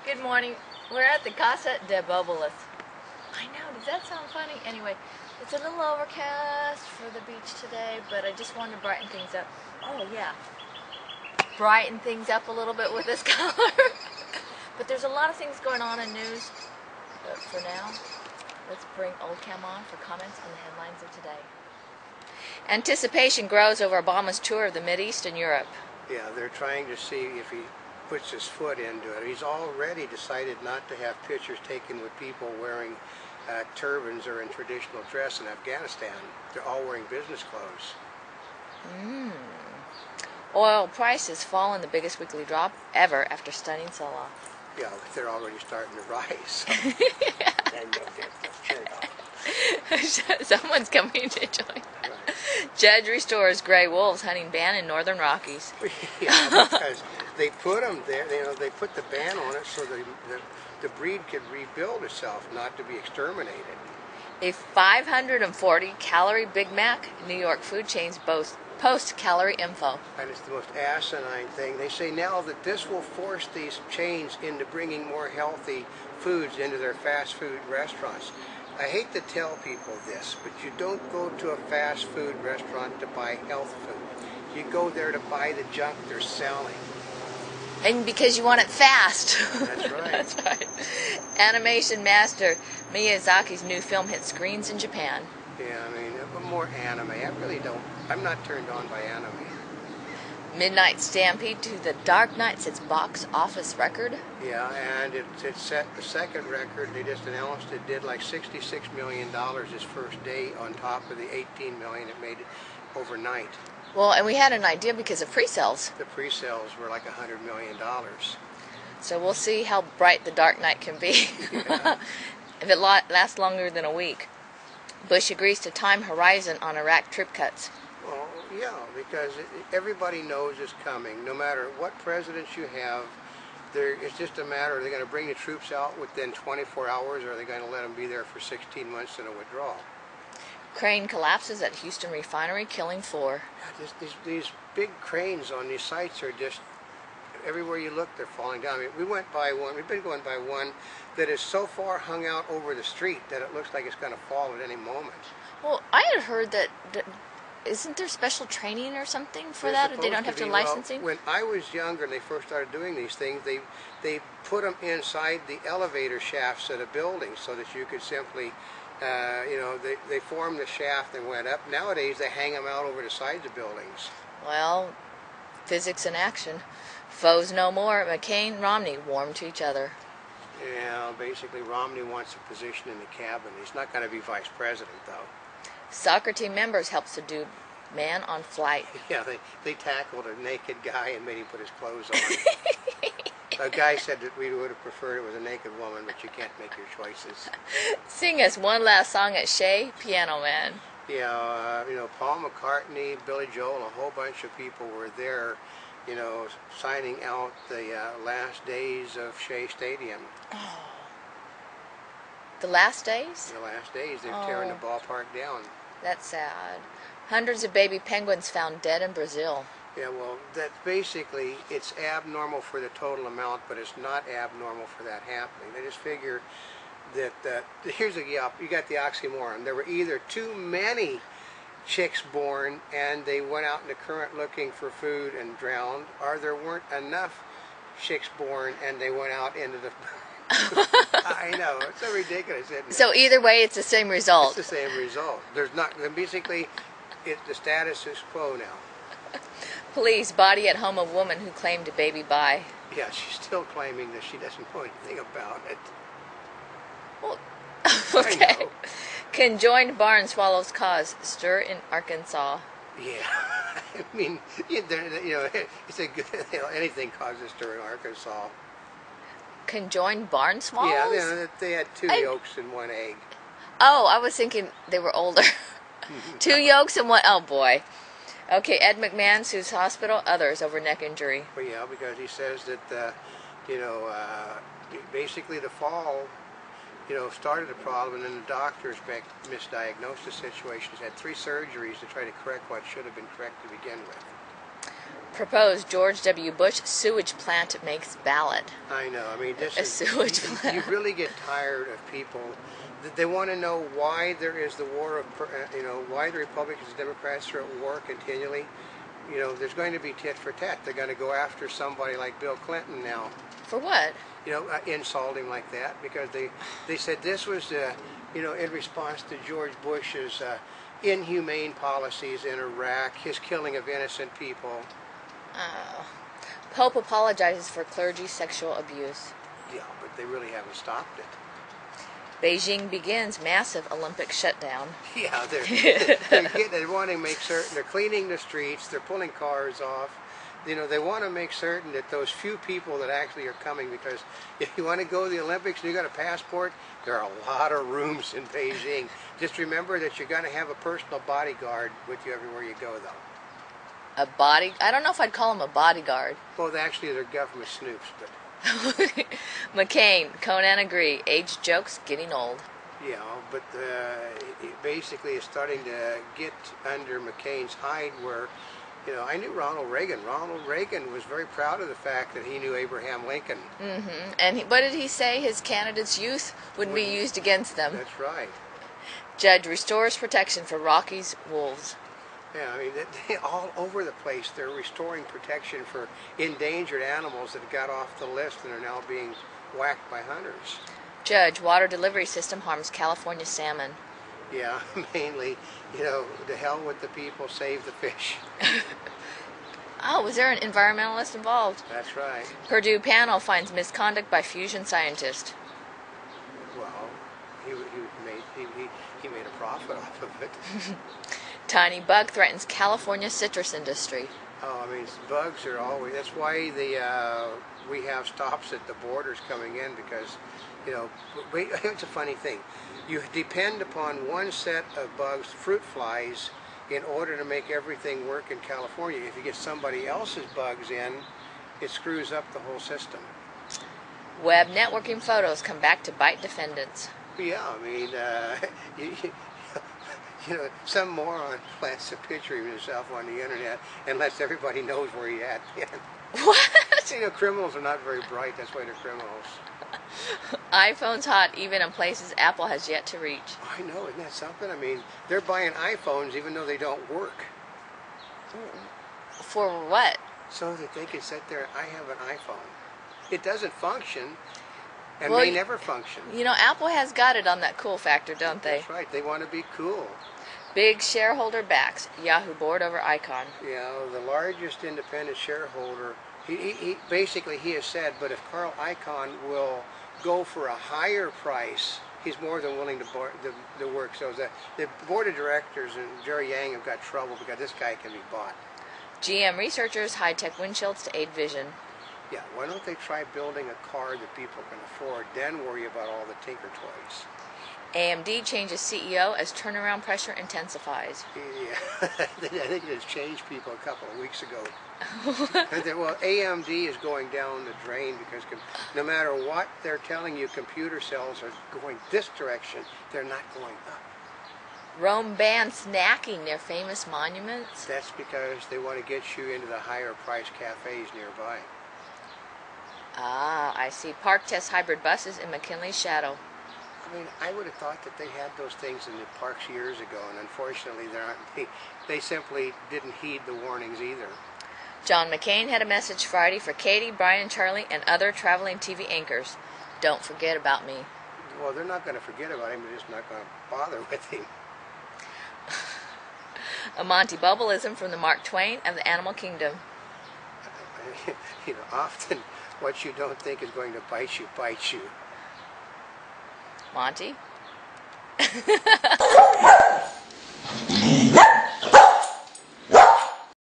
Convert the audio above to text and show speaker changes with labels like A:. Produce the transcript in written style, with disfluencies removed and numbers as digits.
A: Good morning. We're at the Casa de Bobolas. I know, does that sound funny? Anyway, it's a little overcast for the beach today, but I just wanted to brighten things up. Oh yeah, brighten things up a little bit with this color. But there's a lot of things going on in news. But for now, let's bring Oldecam on for comments on the headlines of today. Anticipation grows over Obama's tour of the Mideast and Europe.
B: Yeah, they're trying to see if he puts his foot into it. He's already decided not to have pictures taken with people wearing turbans or in traditional dress in Afghanistan. They're all wearing business clothes.
A: Oil prices fall in the biggest weekly drop ever after stunning sell-off.
B: Yeah, but they're already starting to rise. And they'll get turned off.
A: Someone's coming to join.
B: Right.
A: Judge restores gray wolves hunting ban in northern Rockies.
B: Yeah, because they put them there. You know, they put the ban on it so the breed could rebuild itself, not to be exterminated.
A: A 540-calorie Big Mac. New York food chains boast post-calorie info.
B: And it's the most asinine thing. They say now that this will force these chains into bringing more healthy foods into their fast food restaurants. I hate to tell people this, but you don't go to a fast food restaurant to buy health food. You go there to buy the junk they're selling.
A: And because you want it fast.
B: That's right.
A: That's right. Animation master Miyazaki's new film hit screens in Japan.
B: Yeah, I mean, more anime. I'm not turned on by anime.
A: Midnight Stampede to the Dark Knight sets box office record.
B: Yeah, and it set the second record. They just announced it did like $66 million its first day on top of the $18 million it made overnight.
A: Well, and we had an idea because of pre-sales.
B: The pre-sales were like $100 million.
A: So we'll see how bright the Dark Knight can be.
B: Yeah.
A: If it lasts longer than a week. Bush agrees to time horizon on Iraq trip cuts.
B: Well, yeah, because everybody knows it's coming. No matter what presidents you have, it's just a matter, are they going to bring the troops out within 24 hours, or are they going to let them be there for 16 months in a withdrawal?
A: Crane collapses at Houston refinery, killing 4.
B: Yeah, these big cranes on these sites are just, everywhere you look, they're falling down. I mean, we've been going by one that is so far hung out over the street that it looks like it's going to fall at any moment.
A: Well, I had heard that isn't there special training or something for that, or they don't have to licensing?
B: Well, when I was younger and they first started doing these things, they put them inside the elevator shafts of the building so that you could simply, they formed the shaft and went up. Nowadays, they hang them out over the sides of buildings.
A: Well, physics in action. Foes no more. McCain, Romney warm to each other.
B: Yeah, basically Romney wants a position in the cabinet. He's not going to be vice president, though.
A: Soccer team members help subdue man on flight.
B: Yeah, they tackled a naked guy and made him put his clothes on. A guy said that we would have preferred it was a naked woman, but you can't make your choices.
A: Sing us one last song at Shea, Piano Man.
B: Yeah, Paul McCartney, Billy Joel, a whole bunch of people were there, signing out the last days of Shea Stadium.
A: Oh. The last days?
B: The last days, they're tearing the ballpark down.
A: That's sad. Hundreds of baby penguins found dead in Brazil.
B: Yeah, well, that basically, it's abnormal for the total amount, but it's not abnormal for that happening. They just figure that, you got the oxymoron. There were either too many chicks born and they went out in the current looking for food and drowned, or there weren't enough chicks born and they went out into the... I know, it's so ridiculous, isn't it?
A: So either way, it's the same result.
B: It's the same result. There's not, basically, the status is quo now.
A: Police body at home of woman who claimed a baby by.
B: Yeah, she's still claiming that she doesn't know anything about it.
A: Well, okay. Conjoined barn swallows cause stir in Arkansas.
B: Yeah, I mean, it's a good, anything causes stir in Arkansas.
A: Conjoined barn swallows?
B: Yeah, they had 2 yolks and 1 egg.
A: Oh, I was thinking they were older. 2 yolks and 1, oh boy. Okay, Ed McMahon sues hospital, others over neck injury.
B: Well, yeah, because he says that, basically the fall, started the problem, and then the doctors misdiagnosed the situation. He's had 3 surgeries to try to correct what should have been correct to begin with.
A: Proposed George W. Bush sewage plant makes ballot.
B: I know. I mean,
A: A sewage plant.
B: You really get tired of people. They want to know why there is the war of, why the Republicans and Democrats are at war continually. There's going to be tit for tat. They're going to go after somebody like Bill Clinton now.
A: For what?
B: Insult him like that because they said this was, in response to George Bush's inhumane policies in Iraq, his killing of innocent people.
A: Oh. Pope apologizes for clergy sexual abuse.
B: Yeah, but they really haven't stopped it.
A: Beijing begins massive Olympic shutdown.
B: Yeah, they want to make certain they're cleaning the streets, they're pulling cars off. They want to make certain that those few people that actually are coming, because if you want to go to the Olympics and you got a passport, there are a lot of rooms in Beijing. Just remember that you're going to have a personal bodyguard with you everywhere you go, though.
A: I don't know if I'd call him a bodyguard.
B: Well, actually, they're government snoops, but...
A: McCain, Conan agree. Age jokes getting old.
B: Yeah, but it basically is starting to get under McCain's hide where, I knew Ronald Reagan. Ronald Reagan was very proud of the fact that he knew Abraham Lincoln.
A: Mm-hmm. And what did he say? His candidates' youth wouldn't be used against them.
B: That's right.
A: Judge restores protection for Rockies wolves.
B: Yeah, I mean, all over the place, they're restoring protection for endangered animals that got off the list and are now being whacked by hunters.
A: Judge, water delivery system harms California salmon.
B: Yeah, mainly, to hell with the people, save the fish.
A: Oh, was there an environmentalist involved?
B: That's right.
A: Purdue panel finds misconduct by fusion scientist.
B: Well, he made a profit off of it.
A: Tiny bug threatens California citrus industry.
B: Oh, I mean, bugs are always... That's why we have stops at the borders coming in because, it's a funny thing. You depend upon one set of bugs, fruit flies, in order to make everything work in California. If you get somebody else's bugs in, it screws up the whole system.
A: Web networking photos come back to bite defendants.
B: Yeah, I mean, some moron plants a picture of himself on the internet and lets everybody knows where he's at.
A: What?
B: Criminals are not very bright. That's why they're criminals.
A: iPhone's hot even in places Apple has yet to reach.
B: I know, isn't that something? I mean, they're buying iPhones even though they don't work.
A: For what?
B: So that they can sit there, I have an iPhone. It doesn't function and
A: Well,
B: may never function.
A: Apple has got it on that cool factor, don't they?
B: That's right. They want to be cool.
A: Big shareholder backs Yahoo board over Icon.
B: The largest independent shareholder, he basically has said, but if Carl Icahn will go for a higher price, he's more than willing to work. So the board of directors and Jerry Yang have got trouble because this guy can be bought.
A: GM researchers high-tech windshields to aid vision.
B: Yeah, why don't they try building a car that people can afford, then worry about all the tinker toys?
A: AMD changes CEO as turnaround pressure intensifies.
B: Yeah, I think it has changed people a couple of weeks ago. Well, AMD is going down the drain because no matter what they're telling you, computer sales are going this direction. They're not going up.
A: Rome bans snacking near famous monuments.
B: That's because they want to get you into the higher price cafes nearby.
A: Ah, I see. Park tests hybrid buses in McKinley's shadow.
B: I mean, I would have thought that they had those things in the parks years ago, and unfortunately, they simply didn't heed the warnings either.
A: John McCain had a message Friday for Katie, Brian, Charlie, and other traveling TV anchors. Don't forget about me.
B: Well, they're not going to forget about him. They're just not going to bother with him.
A: A Monty Bubbleism from the Mark Twain of the Animal Kingdom.
B: Often what you don't think is going to bite you, bites you.
A: Monty?